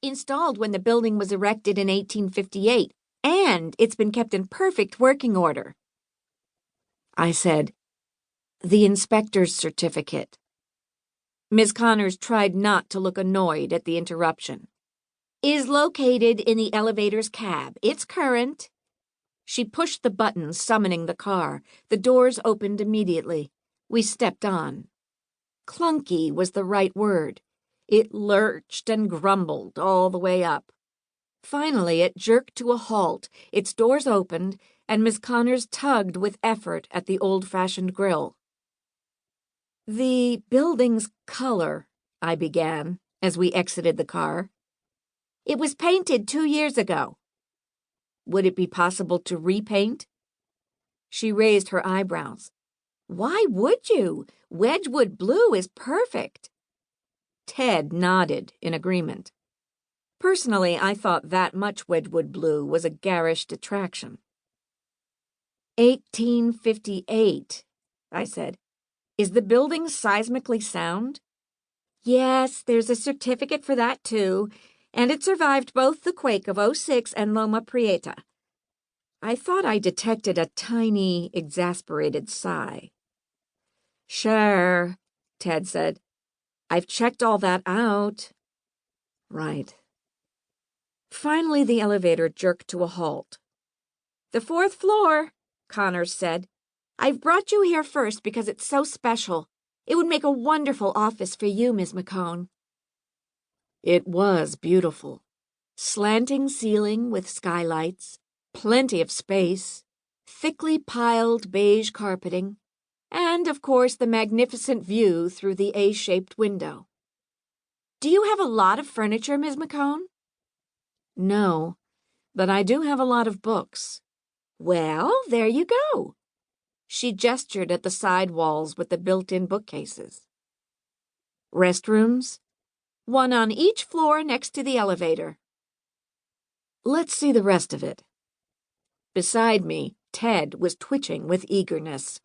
Installed when the building was erected in 1858, and it's been kept in perfect working order. I said, "The inspector's certificate." Miss Connors tried not to look annoyed at the interruption. "Is located in the elevator's cab. It's current." She pushed the button, summoning the car. The doors opened immediately. We stepped on. Clunky was the right word. It lurched and grumbled all the way up. Finally, it jerked to a halt, its doors opened, and Miss Connors tugged with effort at the old-fashioned grille. "The building's color," I began, as we exited the car. "It was painted 2 years ago." "Would it be possible to repaint?" She raised her eyebrows. "Why would you? Wedgwood blue is perfect." Ted nodded in agreement. Personally, I thought that much Wedgwood blue was a garish detraction. 1858, I said. "Is the building seismically sound?" "Yes, there's a certificate for that, too, and it survived both the quake of '06 and Loma Prieta." I thought I detected a tiny, exasperated sigh. "Sure," Ted said. "I've checked all that out." Right. Finally, the elevator jerked to a halt. "The 4th floor," Connors said. "I've brought you here first because it's so special. It would make a wonderful office for you, Miss McCone." It was beautiful. Slanting ceiling with skylights, plenty of space, thickly piled beige carpeting, and, of course, the magnificent view through the A-shaped window. "Do you have a lot of furniture, Miss McCone?" "No, but I do have a lot of books." "Well, there you go." She gestured at the side walls with the built-in bookcases. "Restrooms?" "One on each floor next to the elevator." "Let's see the rest of it." Beside me, Ted was twitching with eagerness.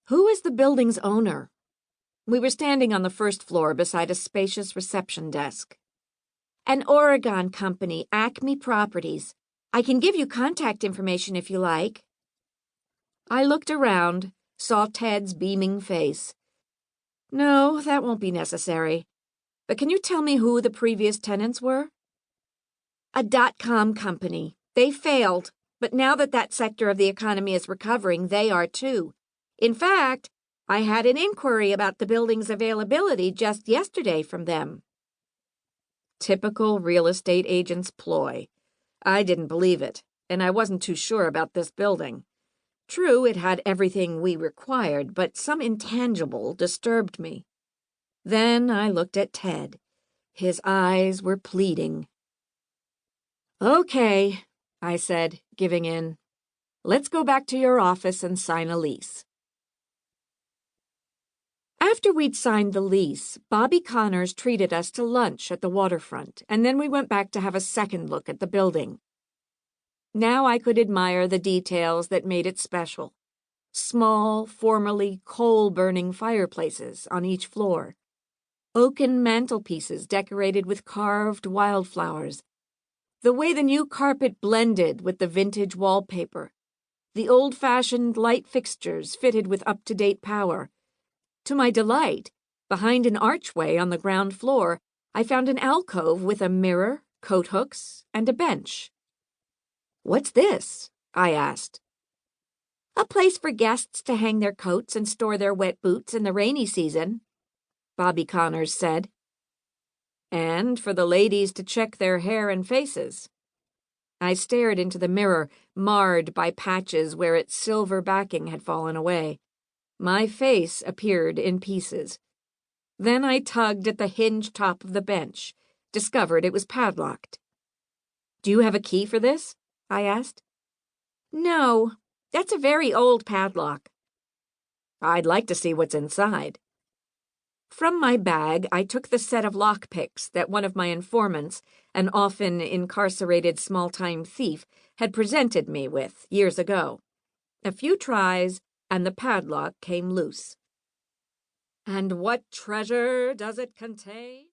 "Who is the building's owner?" We were standing on the 1st floor beside a spacious reception desk. "An Oregon company, Acme Properties. I can give you contact information if you like." I looked around, saw Ted's beaming face. "No, that won't be necessary. But can you tell me who the previous tenants were?" "A .com company. They failed, but now that sector of the economy is recovering, they are too. In fact, I had an inquiry about the building's availability just yesterday from them." Typical real estate agent's ploy. I didn't believe it, and I wasn't too sure about this building. True, it had everything we required, but some intangible disturbed me. Then I looked at Ted. His eyes were pleading. "Okay," I said, giving in. "Let's go back to your office and sign a lease." After we'd signed the lease, Bobby Connors treated us to lunch at the waterfront, and then we went back to have a second look at the building. Now I could admire the details that made it special. Small, formerly coal-burning fireplaces on each floor. Oaken mantelpieces decorated with carved wildflowers. The way the new carpet blended with the vintage wallpaper. The old-fashioned light fixtures fitted with up-to-date power. To my delight, behind an archway on the ground floor, I found an alcove with a mirror, coat hooks, and a bench. "What's this?" I asked. "A place for guests to hang their coats and store their wet boots in the rainy season," Bobby Connors said. "And for the ladies to check their hair and faces." I stared into the mirror, marred by patches where its silver backing had fallen away. My face appeared in pieces. Then I tugged at the hinge top of the bench, discovered it was padlocked. "Do you have a key for this?" I asked. "No, that's a very old padlock." "I'd like to see what's inside." From my bag, I took the set of lockpicks that one of my informants, an often incarcerated small-time thief, had presented me with years ago. A few tries, and the padlock came loose. "And what treasure does it contain?"